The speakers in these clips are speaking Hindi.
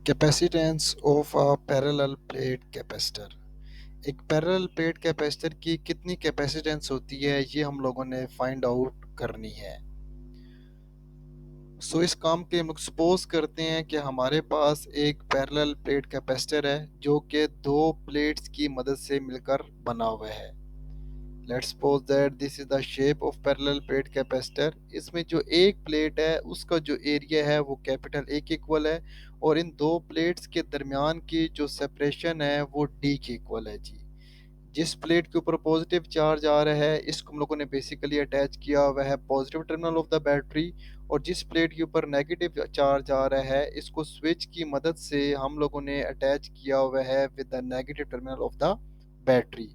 Capacitance of a parallel plate capacitor. एक पैरेलल प्लेट कैपेसिटर की कितनी कैपेसिटेंस होती है ये हम लोगों ने फाइंड आउट करनी है। इस काम के हम लोग सपोज करते हैं कि हमारे पास एक पैरेलल प्लेट कैपेसिटर है जो कि दो प्लेट्स की मदद से मिलकर बना हुआ है। Let's suppose that this is the shape of parallel plate capacitor. इसमें जो एक प्लेट है उसका जो एरिया है वो कैपिटल ए के इक्वल है और इन दो प्लेट्स के दरमियान की जो सेपरेशन है वो डी के इक्वल है जी। जिस प्लेट के ऊपर पॉजिटिव चार्ज आ रहा है इसको हम लोगों ने बेसिकली अटैच किया हुआ है positive terminal of the battery, और जिस प्लेट के ऊपर नेगेटिव चार्ज आ रहा है इसको स्विच की मदद से हम लोगों ने अटैच किया हुआ है with the negative terminal of the battery.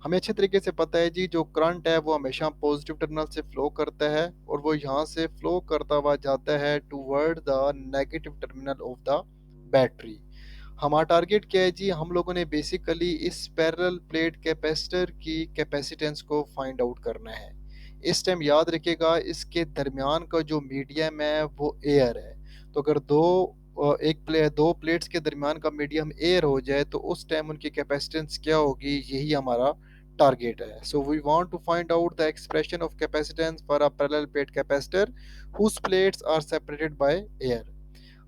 हमें अच्छे तरीके से पता है जी जो करंट है वो हमेशा पॉजिटिव टर्मिनल से फ्लो करता है और वो यहाँ से फ्लो करता हुआ जाता है toward the negative terminal of the battery. हमारा टारगेट क्या है जी, हम लोगों ने बेसिकली इस पैरेलल प्लेट कैपेसिटर की कैपेसिटेंस को फाइंड आउट करना है। इस टाइम याद रखिएगा इसके दरमियान का जो मीडियम है वो एयर है। तो अगर दो प्लेट्स के दरमियान का मीडियम एयर हो जाए तो उस टाइम उनकी कैपेसिटेंस क्या होगी, यही हमारा टारगेट है। So we want to find out the expression of capacitance for a parallel plate capacitor whose plates are separated by air.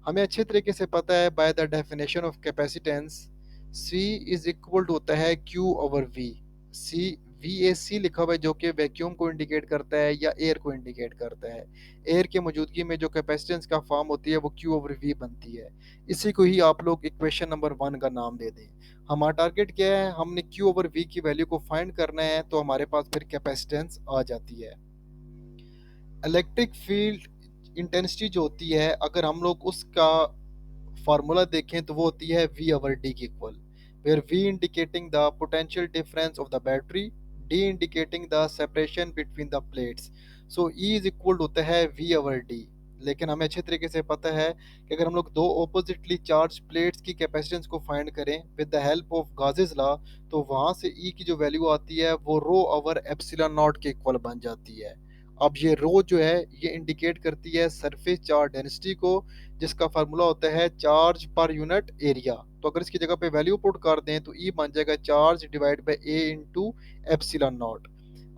हमें अच्छे तरीके से पता है by the definition of capacitance C is equal to होता है Q over V। C VAC लिखा हुआ है जो कि वैक्यूम को इंडिकेट करता है या एयर को इंडिकेट करता है। एयर की मौजूदगी में जो कैपेसिटेंस का फॉर्म होती है वो Q ओवर V बनती है। इसी को ही आप लोग इक्वेशन नंबर 1 का नाम दे दें। हमारा टारगेट क्या है, हमने Q ओवर V की वैल्यू को फाइंड करना है तो हमारे पास फिर कैपेसिटेंस आ जाती है। इलेक्ट्रिक फील्ड इंटेंसिटी जो होती है अगर हम लोग उसका फार्मूला देखें तो वो होती है V ओवर D की equal, where V indicating the potential difference of the battery, D indicating the separation between the plates. So E is equal होता है V ओवर D। लेकिन हमें अच्छे तरीके से पता है कि अगर हम लोग दो ऑपोजिटली चार्ज प्लेट्स की कैपेसिटेंस को फाइंड करें with the help of Gauss's law तो वहां से E की जो वैल्यू आती है वो रो ओवर एप्सिलॉन नॉट के इक्वल बन जाती है। अब ये रो जो है ये इंडिकेट करती है सरफेस चार्ज डेंसिटी को, जिसका फार्मूला होता है चार्ज पर यूनिट एरिया। तो अगर इसकी जगह पे वैल्यू पुट कर दें तो ई बन जाएगा charge divide by A into epsilon not.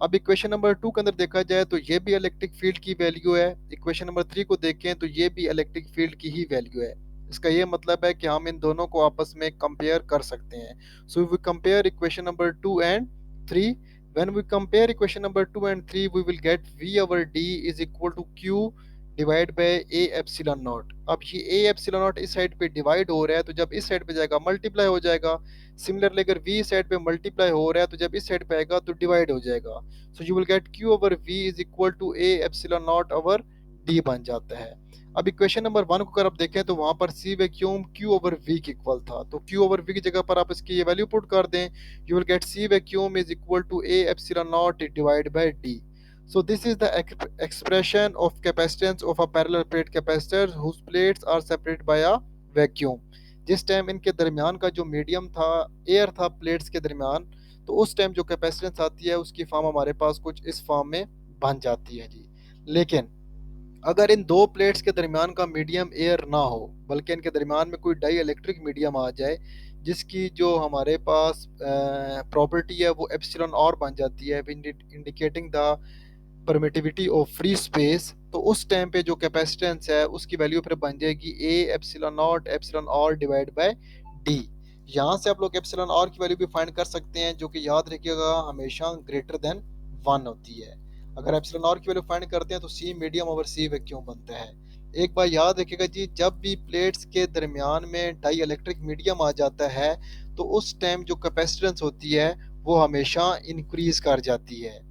अब इक्वेशन नंबर 2 के अंदर देखा जाए तो ये भी इलेक्ट्रिक फील्ड की वैल्यू है। इक्वेशन नंबर 3 को देखें तो ये भी इलेक्ट्रिक फील्ड की ही वैल्यू है। इसका ये मतलब है कि हम इन दोनों को आपस में कंपेयर कर सकते हैं। So we compare equation number 2 and 3। when we compare equation number 2 and 3 we will get V over D is equal to Q divide by A epsilon not. अब ये ए एप्सिलॉन नॉट इस साइड पे डिवाइड हो रहा है तो जब इस साइड पे जाएगा मल्टीप्लाई हो जाएगा। सिमिलरली अगर वी साइड पे मल्टीप्लाई हो रहा है तो जब इस साइड पे आएगा तो डिवाइड हो जाएगा। So you will get Q over V is equal to A epsilon naught over D बन जाता है। अब इक्वेशन नंबर 1 को अगर आप देखें तो वहां पर सी वैक्यूम क्यू ओवर वी के इक्वल था, तो क्यू ओवर वी की जगह पर आप इसकी ये वैल्यू पुट कर दें, you will get C vacuum is equal to A epsilon naught divide by D. So this is the expression of capacitance of a parallel plate capacitor whose plates are separated by a vacuum। जिस टाइम इनके दरमियान का जो मीडियम था एयर था प्लेट्स के दरमियान, तो उस टाइम जो कैपेसिटेंस आती है उसकी फॉर्म हमारे पास कुछ इस फॉर्म में बन जाती है जी। लेकिन अगर इन दो प्लेट्स के दरमियान का मीडियम एयर ना हो बल्कि इनके दरमियान में कोई डाई इलेक्ट्रिक मीडियम आ जाए जिसकी जो हमारे पास प्रॉपर्टी है वो एप्सिलॉन और बन जाती है indicating the permittivity of free space, तो उस टाइम पे जो कैपेसिटेंस है उसकी वैल्यू फिर बन जाएगी A epsilon naught epsilon R divide by D. यहाँ से आप लोग एप्सिलॉन आर की वैल्यू भी फाइंड कर सकते हैं जो कि याद रखिएगा हमेशा ग्रेटर देन 1 होती है। अगर एप्सिलॉन आर की वैल्यू फाइंड करते हैं तो सी मीडियम ओवर सी वैक्यूम बनता है। एक बार याद रखिएगा जी, जब भी प्लेट्स के दरमियान में डाई इलेक्ट्रिक मीडियम आ जाता है तो उस टाइम जो कैपेसिटेंस होती है वो हमेशा इंक्रीज कर जाती है।